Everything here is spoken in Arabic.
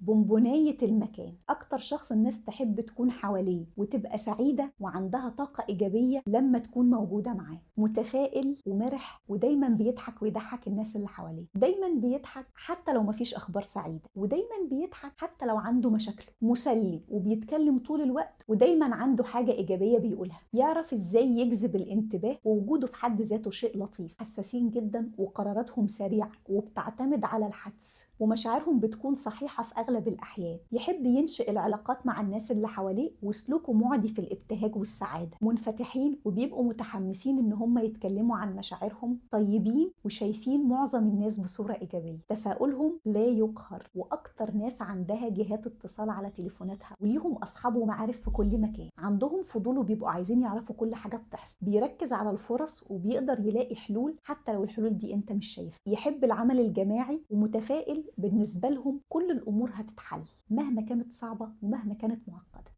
بونبوناية المكان، أكتر شخص الناس تحب تكون حواليه وتبقى سعيدة وعندها طاقة إيجابية لما تكون موجودة معاه. متفائل ومرح ودايما بيضحك ويضحك الناس اللي حواليه، دايما بيضحك حتى لو مفيش أخبار سعيدة، ودايما بيضحك حتى لو عنده مشاكله. مسلي وبيتكلم طول الوقت ودايما عنده حاجة إيجابية بيقولها. يعرف إزاي يجذب الانتباه ووجوده في حد ذاته شيء لطيف. حساسين جدا وقراراتهم سريعة وبتعتمد على الحدس، ومشاعرهم بتكون صحيحة في أغلب الأحيان. يحب ينشئ العلاقات مع الناس اللي حواليه وسلوكه معدي في الابتهاج والسعادة. منفتحين وبيبقوا متحمسين إن هم يتكلموا عن مشاعرهم. طيبين وشايفين معظم الناس بصورة إيجابية. تفاؤلهم لا يقهر، وأكتر ناس عندها جهات اتصال على تليفوناتها، وليهم أصحاب ومعارف في كل مكان. عندهم فضول وبيبقوا عايزين يعرفوا كل حاجة بتحصل. بيركز على الفرص وبيقدر يلاقي حلول حتى لو الحلول دي انت مش شايفها. يحب العمل الجماعي ومتفائل بالنسبة لهم كل الأمور هتتحل مهما كانت صعبة ومهما كانت معقدة.